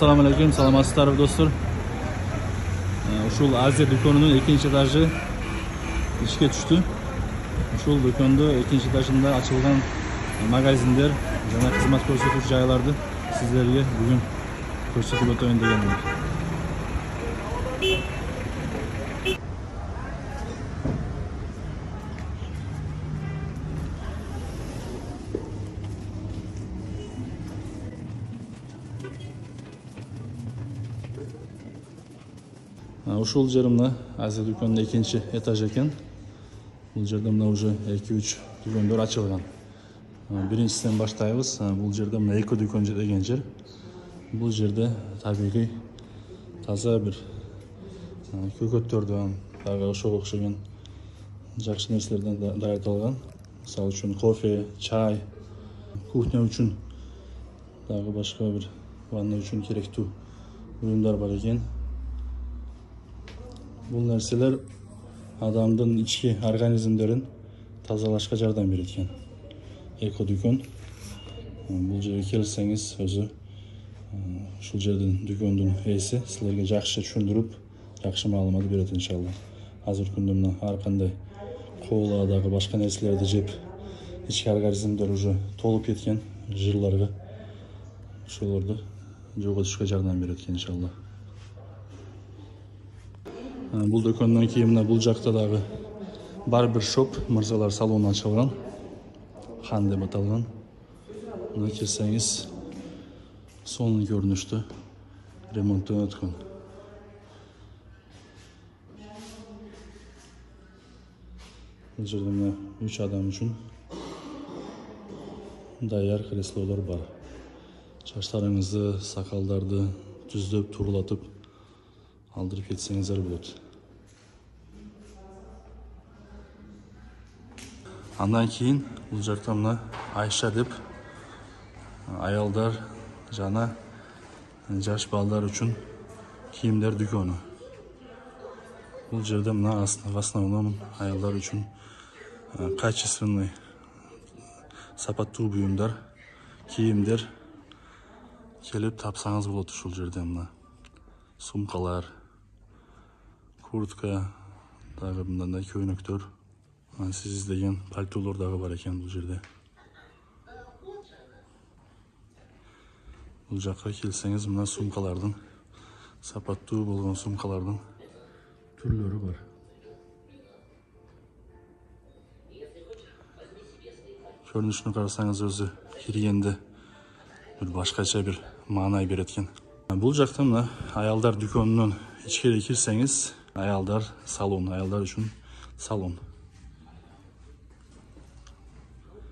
Assalamu alaikum, salamatсыздар достар. Ушул Азия дүкөнүнүн экинчи этажы ишке түштү. Ушул дүкөндө экинчи этажында ачылган магазиндер жана кызмат көрсөтүүчү жайларды сиздерге бүгүн көрсөтүп өтөйүн деген элем. Ушул жер мына Азия дүкөнүнүн экинчи этажы экен. Бул жерде мына уже 2-3 дүкөндөр ачылган. Биринчисинен баштайбыз. Бул жерде мына эко дүкөн деген жер. Бул жерде табигый таза бир көкөттөрдөн, дагы ошого окшогон жакшы нерселерден даярдалган. Мисалы үчүн кофе, чай, кухня үчүн дагы башка бир ванна үчүн керектүү буюмдар бар экен. Бул нерселер адамдын ички организмдерин тазалашка жардам берет экен. Эко дүкөн. Бул жерге келсеңиз өзү ушул жердин дүкөндүн ээси силерге жакшы түшүндүрүп, жакшы маалымат берет иншалла. Азыркы күндө мына ар кандай коола дагы башка нерселерди жеп, ички организмдер уже толуп кеткен жырларга ошолорду жоготушка жардам берет экен иншалла. Бул дүкөндөн кийин мына бул жакта дагы барбер шоп, мырзалар салону ачылган. Хан деп аталган. Мына келсеңиз сонун көрүнүштө ремонттон өткөн. Бул жерде мына 3 адам үчүн даяр креслолор бар. Чачтарыңызды, сакалдарды түздөп, турлатып алдырып кетсеңиздер болот. Андан кийин бул жакта мына Айша деп аялдар жана жаш балдар үчүн кийимдер дүкөнү. Бул жерде мына в основном аялдар үчүн качественный сапаттуу буюмдар, кийимдер келип тапсаңыз болот ушул жерде. Мына сумкалар, куртка, дагы мындай көйнөктөр, сиз издеген пальтолор дагы бар экен бул жерде. Бул жакка келсеңиз мына сумкалардын, сапаттуу болгон сумкалардын түрлөрү бар. Көрүнүшүнө карасаңыз өзү киргенде бир башкача бир маанай берет экен. Бул жакта мына аялдар дүкөнүнөн ичкери кирсеңиз, аялдар салон, аялдар үчүн салон.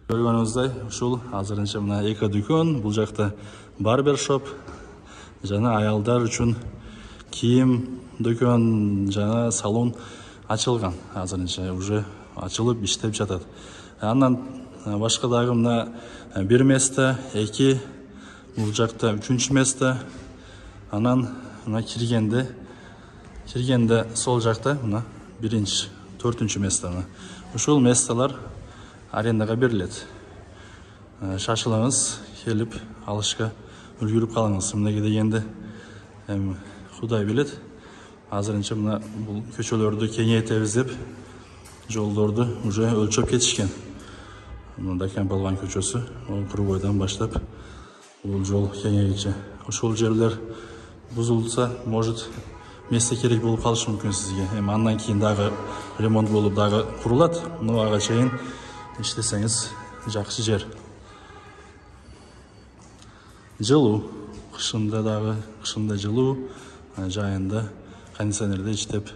Көргөнүңүздөй, ушул азырынча мына эко дүкөн, бул жакта барбер шоп жана аялдар үчүн кийим дүкөн жана салон ачылган. Азырынча уже ачылып иштеп жатат. Андан башка дагы мына бир место, 2, бул жакта 3-чү место. Анан мына киргенде сол жакта мына 1-чи, 4-чү место. Ушул местолор арендага берилет. Шашылыңыз, келип алышка үлгүрүп калыңыз. Эмнеге дегенде Кудай билет. Азырынча мына бул көчөлөрдү кеңейтебиз деп жолдорду уже өлчөп кетишкен. Мында Кемпалган көчөсү, Курбойдон баштап бул жол кеңейгиче. Ошол жерлер бузулса, может место керек болуп калышы мүмкүн сизге. Андан кийин дагы ремонт болуп дагы курулат. Ага чейин иштесеңиз жакшы жер. Жылуу, кышында жылуу, жайында кондиционерде иштеп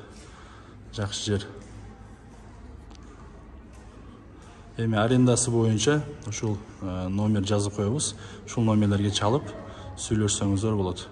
жакшы жер. Арендасы боюнча ушул номер жазып коебуз. Ушул номерлерге чалып сүйлөшсөңүздөр болот.